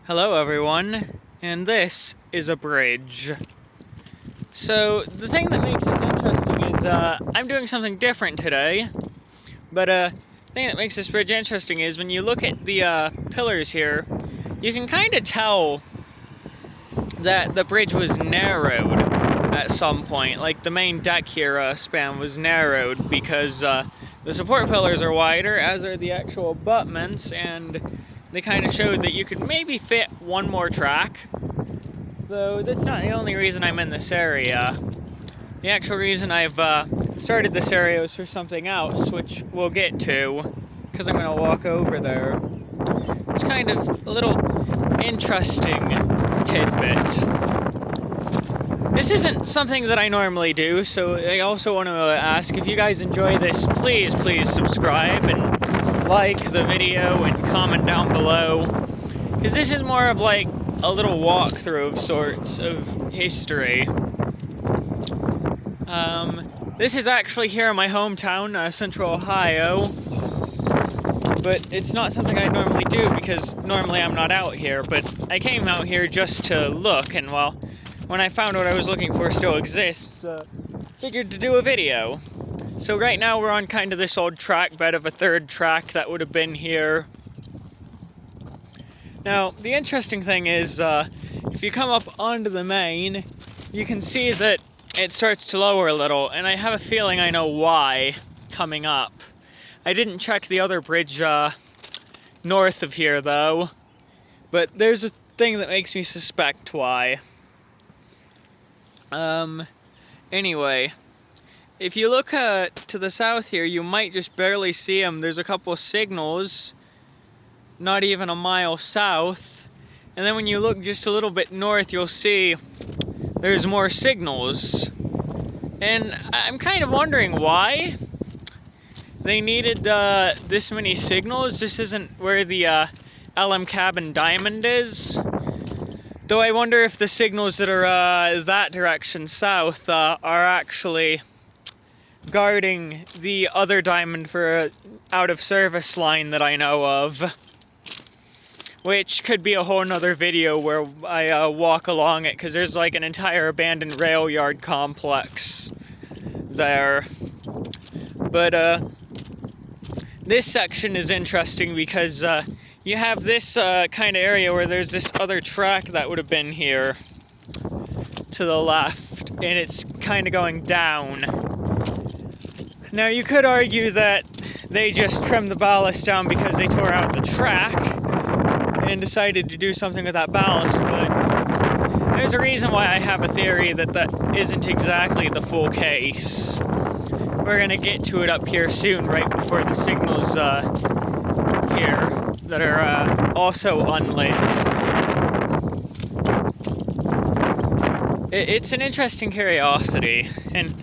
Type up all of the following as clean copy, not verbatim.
Hello everyone, and this is a bridge. So the thing that makes this interesting is I'm doing something different today, but the thing that makes this bridge interesting is when you look at the pillars here, you can kind of tell that the bridge was narrowed at some point. Like the main deck here span was narrowed because the support pillars are wider, as are the actual abutments, and they kind of showed that you could maybe fit one more track. Though that's not the only reason I'm in this area. The actual reason I've started this area is for something else, which we'll get to, because I'm going to walk over there. It's kind of a little interesting tidbit. This isn't something that I normally do, so I also want to ask if you guys enjoy this, please subscribe and like the video and comment down below, because this is more of like a little walkthrough of sorts of history. This is actually here in my hometown, Central Ohio, but it's not something I normally do because normally I'm not out here, but I came out here just to look, and well, when I found what I was looking for still exists, figured to do a video. So right now we're on kind of this old track bed of a third track that would have been here. Now, the interesting thing is, if you come up onto the main, you can see that it starts to lower a little, and I have a feeling I know why coming up. I didn't check the other bridge north of here, though, but there's a thing that makes me suspect why. Anyway, if you look to the south here, you might just barely see them. There's a couple of signals, not even a mile south. And then when you look just a little bit north, you'll see there's more signals. And I'm kind of wondering why they needed this many signals. This isn't where the LM Cabin Diamond is. Though I wonder if the signals that are that direction south are actually guarding the other diamond for an out-of-service line that I know of. Which could be a whole nother video where I walk along it, because there's like an entire abandoned rail yard complex there. But this section is interesting because you have this kind of area where there's this other track that would have been here to the left, and it's kind of going down. Now you could argue that they just trimmed the ballast down because they tore out the track and decided to do something with that ballast, but there's a reason why I have a theory that that isn't exactly the full case. We're gonna get to it up here soon, right before the signals here that are also unlit. It's an interesting curiosity, and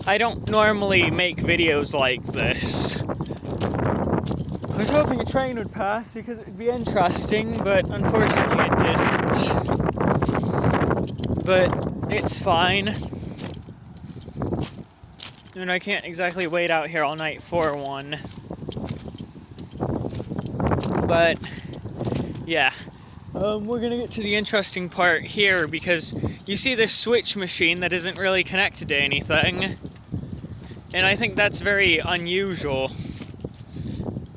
I don't normally make videos like this. I was hoping a train would pass because it would be interesting, but unfortunately it didn't. But it's fine. And I can't exactly wait out here all night for one. But yeah, we're gonna get to the interesting part here, because you see this switch machine that isn't really connected to anything, and I think that's very unusual.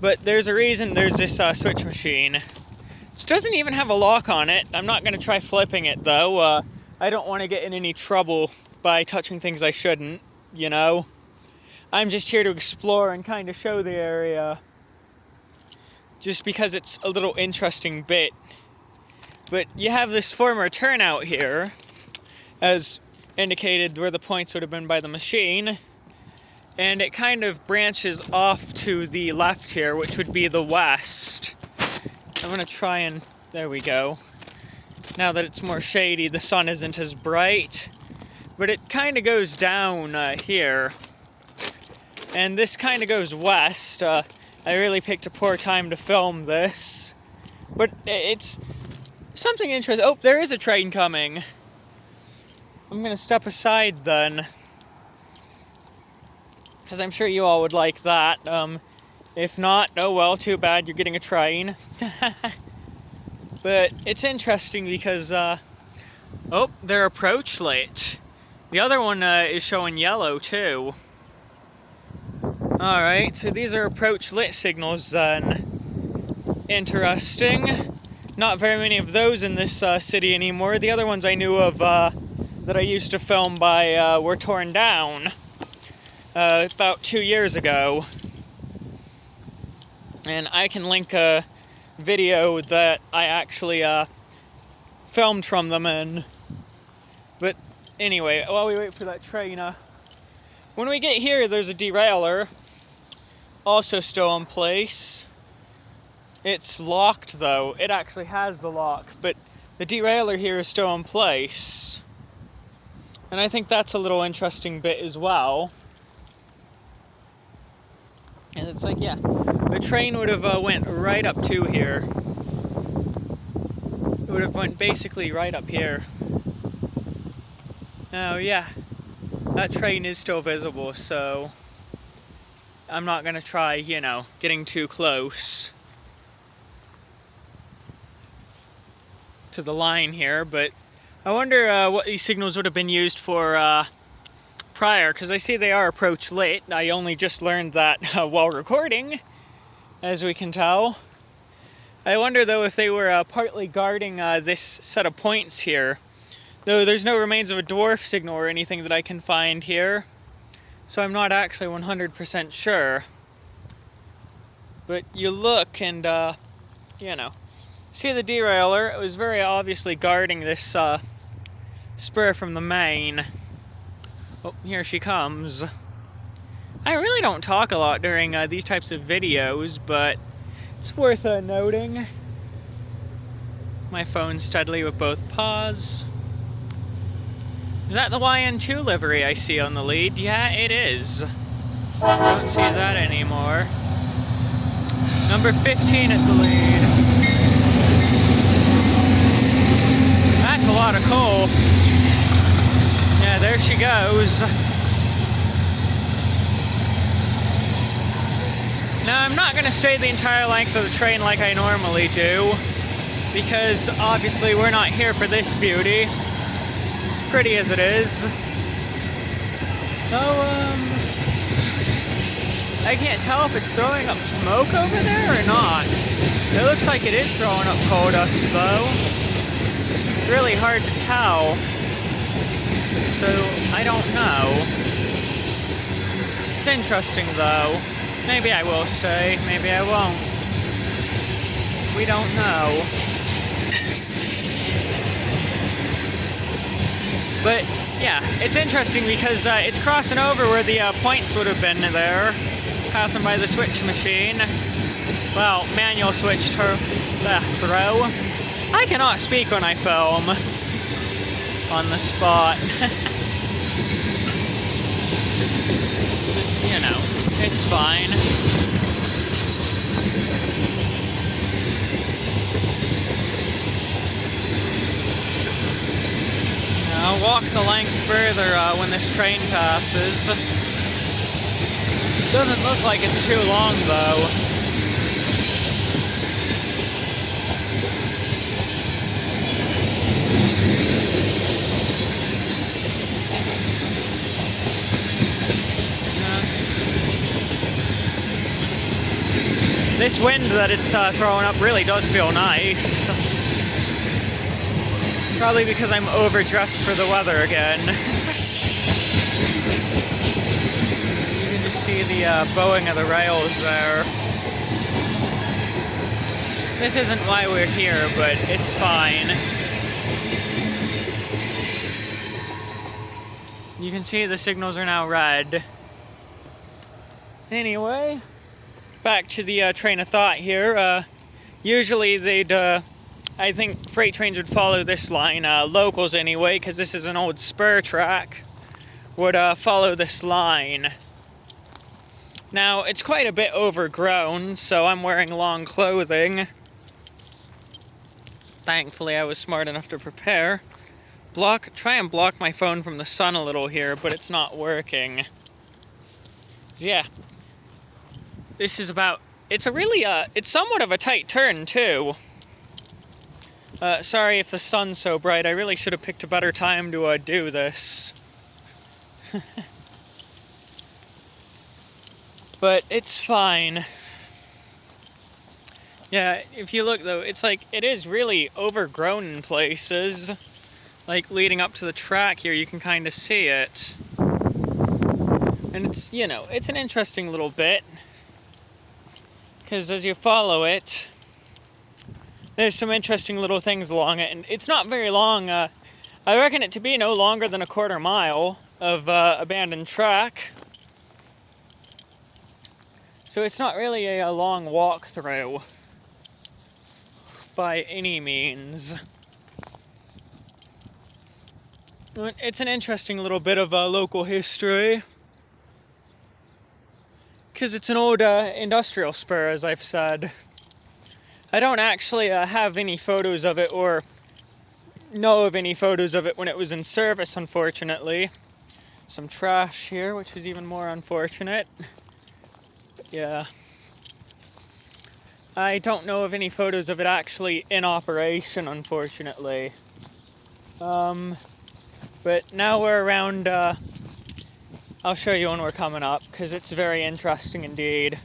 But there's a reason there's this switch machine. It doesn't even have a lock on it. I'm not gonna try flipping it though. I don't want to get in any trouble by touching things I shouldn't, you know? I'm just here to explore and kind of show the area, just because it's a little interesting bit. But you have this former turnout here, as indicated where the points would have been by the machine, and it kind of branches off to the left here, which would be the west. I'm gonna try and, there we go. Now that it's more shady, the sun isn't as bright, but it kind of goes down here. And this kind of goes west. I really picked a poor time to film this, but it's something interesting. Oh, there is a train coming. I'm gonna step aside then, because I'm sure you all would like that. If not, oh well, too bad, you're getting a train. But it's interesting because, oh, they're approach lit. The other one is showing yellow too. Alright, so these are approach lit signals then. Interesting. Not very many of those in this city anymore. The other ones I knew of that I used to film by were torn down about 2 years ago. And I can link a video that I actually filmed from them in. But anyway, while we wait for that train, when we get here, there's a derailleur, also still in place. It's locked though. It actually has the lock, but the derailleur here is still in place. And I think that's a little interesting bit as well. And it's like, yeah, the train would have went right up to here. It would have went basically right up here. Now, yeah, that train is still visible, so I'm not gonna try, you know, getting too close to the line here, but I wonder what these signals would have been used for prior, because I see they are approach lit. I only just learned that while recording, as we can tell. I wonder though if they were partly guarding this set of points here. Though there's no remains of a dwarf signal or anything that I can find here, so I'm not actually 100% sure. But you look and, you know, see the derailleur. It was very obviously guarding this spur from the main. Oh, here she comes. I really don't talk a lot during these types of videos, but it's worth noting. My phone steadily with both paws. Is that the YN2 livery I see on the lead? Yeah, it is. Don't see that anymore. Number 15 at the lead. That's a lot of coal. Yeah, there she goes. Now, I'm not going to stay the entire length of the train like I normally do, because obviously we're not here for this beauty. As pretty as it is. I can't tell if it's throwing up smoke over there or not. It looks like it is throwing up coal dust though. It's really hard to tell. So, I don't know. It's interesting though. Maybe I will stay, maybe I won't. We don't know. But, yeah, it's interesting because it's crossing over where the points would have been there, passing by the switch machine. Well, manual switch throw. I cannot speak when I film on the spot. You know, it's fine. I'll walk the length further when this train passes. Doesn't look like it's too long though. This wind that it's throwing up really does feel nice. Probably because I'm overdressed for the weather again. You can just see the bowing of the rails there. This isn't why we're here, but it's fine. You can see the signals are now red. Anyway, back to the train of thought here. Usually they'd, I think freight trains would follow this line, locals anyway, because this is an old spur track, would follow this line. Now, it's quite a bit overgrown, so I'm wearing long clothing. Thankfully, I was smart enough to prepare. Try and block my phone from the sun a little here, but it's not working. Yeah. This is about, it's a really, it's somewhat of a tight turn too. Sorry if the sun's so bright. I really should have picked a better time to do this. But it's fine. Yeah, if you look though, it's like, it is really overgrown in places. Like leading up to the track here, you can kind of see it. And it's, you know, it's an interesting little bit. Because as you follow it, there's some interesting little things along it. And it's not very long. I reckon it to be no longer than a quarter mile of abandoned track. So it's not really a long walk through by any means. It's an interesting little bit of local history. Because it's an old industrial spur, as I've said. I don't actually have any photos of it or know of any photos of it when it was in service, unfortunately. Some trash here, which is even more unfortunate. But yeah. I don't know of any photos of it actually in operation, unfortunately. But now we're around, I'll show you when we're coming up, because it's very interesting indeed.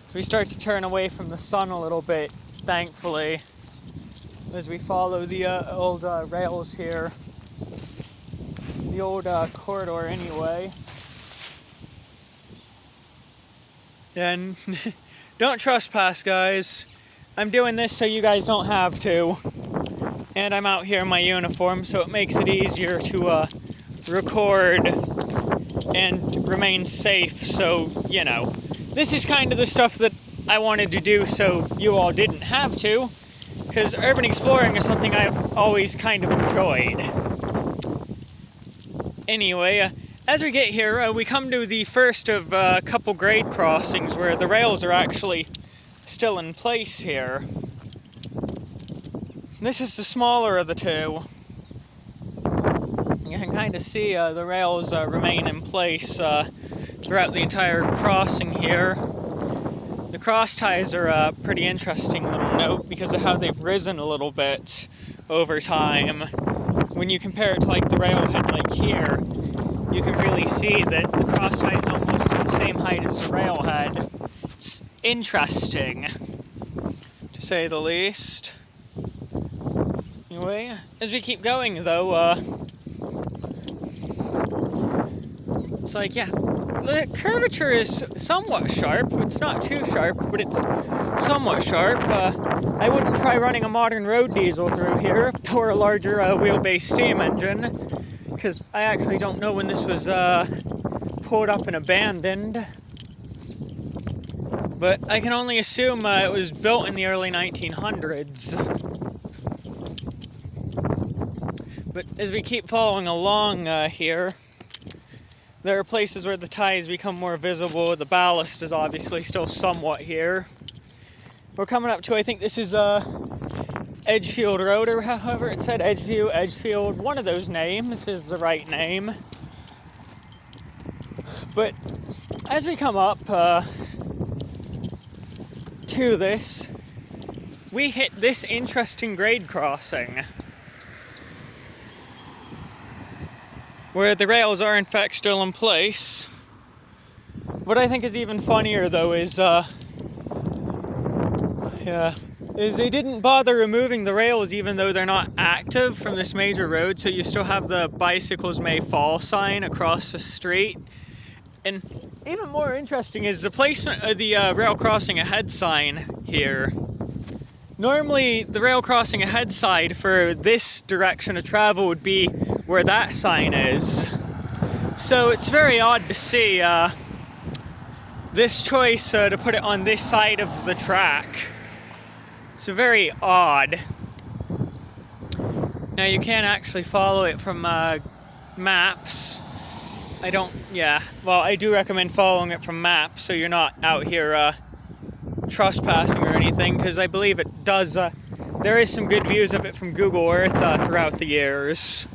So we start to turn away from the sun a little bit, thankfully, as we follow the old rails here. The old corridor anyway. And don't trespass, guys. I'm doing this so you guys don't have to. And I'm out here in my uniform, so it makes it easier to record and remain safe. So, you know, this is kind of the stuff that I wanted to do so you all didn't have to, because urban exploring is something I've always kind of enjoyed. Anyway, as we get here, we come to the first of a couple grade crossings where the rails are actually still in place here. This is the smaller of the two. You can kind of see the rails remain in place throughout the entire crossing here. The cross ties are a pretty interesting little note because of how they've risen a little bit over time. When you compare it to like the railhead like here, you can really see that the cross tie is almost to the same height as the railhead. It's interesting, to say the least. Anyway, as we keep going though, it's like, yeah, the curvature is somewhat sharp. It's not too sharp, but it's somewhat sharp. I wouldn't try running a modern road diesel through here, or a larger wheelbase steam engine, because I actually don't know when this was pulled up and abandoned. But I can only assume it was built in the early 1900s. But as we keep following along here, there are places where the ties become more visible. The ballast is obviously still somewhat here. We're coming up to, I think this is Edgefield Road, or however it said, Edgeview, Edgefield. One of those names is the right name. But as we come up to this, we hit this interesting grade crossing, where the rails are in fact still in place. What I think is even funnier though is they didn't bother removing the rails even though they're not active from this major road, so you still have the bicycles may fall sign across the street. And even more interesting is the placement of the rail crossing ahead sign here. Normally the rail crossing ahead side for this direction of travel would be where that sign is. So it's very odd to see this choice to put it on this side of the track. It's very odd. Now you can actually follow it from maps. I do recommend following it from maps so you're not out here trespassing or anything, because I believe it does, there is some good views of it from Google Earth throughout the years.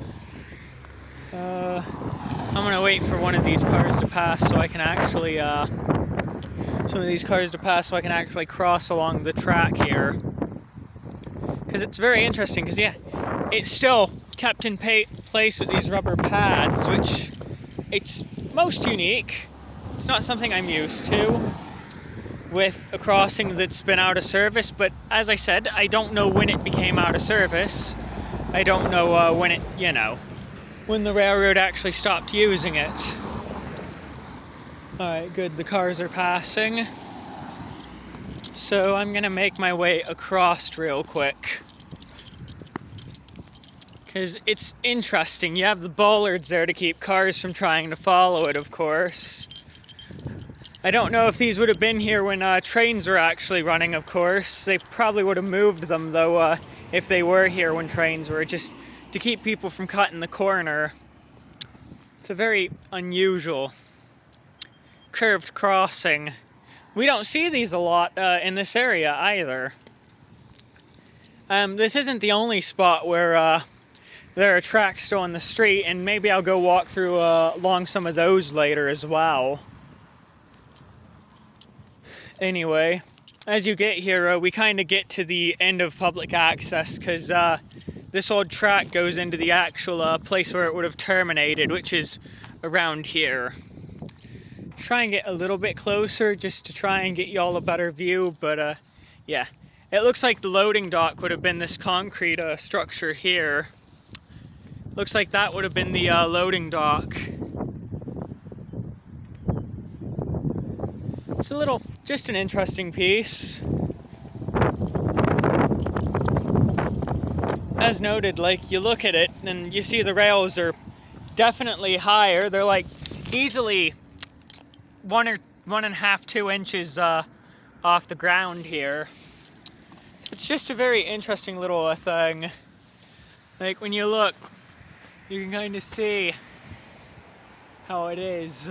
I'm gonna wait for one of these cars to pass so I can actually some of these cars to pass so I can actually cross along the track here. Because it's very interesting, because yeah, it's still kept in place with these rubber pads, which it's most unique. It's not something I'm used to with a crossing that's been out of service, but as I said, I don't know when it became out of service. I don't know when it, when the railroad actually stopped using it. Alright, good, the cars are passing. So I'm gonna make my way across real quick. Because it's interesting, you have the bollards there to keep cars from trying to follow it, of course. I don't know if these would have been here when trains were actually running, of course. They probably would have moved them, though, if they were here when trains were, just to keep people from cutting the corner. It's a very unusual curved crossing. We don't see these a lot in this area either. This isn't the only spot where there are tracks still on the street, and maybe I'll go walk through along some of those later as well. Anyway, as you get here, we kind of get to the end of public access, because this old track goes into the actual place where it would have terminated, which is around here. Try and get a little bit closer just to try and get y'all a better view, but yeah. It looks like the loading dock would have been this concrete structure here. Looks like that would have been the loading dock. It's just an interesting piece. As noted, like, you look at it and you see the rails are definitely higher. They're like easily 1.5, 2 inches off the ground here. It's just a very interesting little thing. Like, when you look, you can kind of see how it is.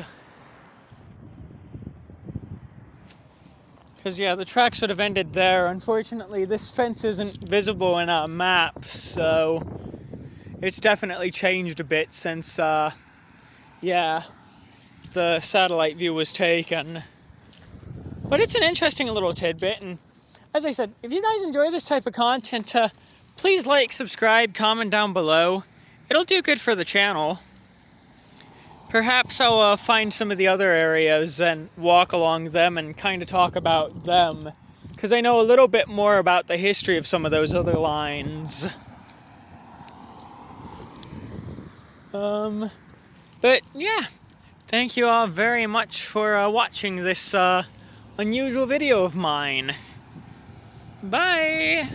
Because yeah, the tracks would have ended there. Unfortunately, this fence isn't visible in our maps, so it's definitely changed a bit since, yeah, the satellite view was taken. But it's an interesting little tidbit, and as I said, if you guys enjoy this type of content, please like, subscribe, comment down below. It'll do good for the channel. Perhaps I'll find some of the other areas and walk along them and kind of talk about them, because I know a little bit more about the history of some of those other lines. But yeah, thank you all very much for watching this unusual video of mine. Bye!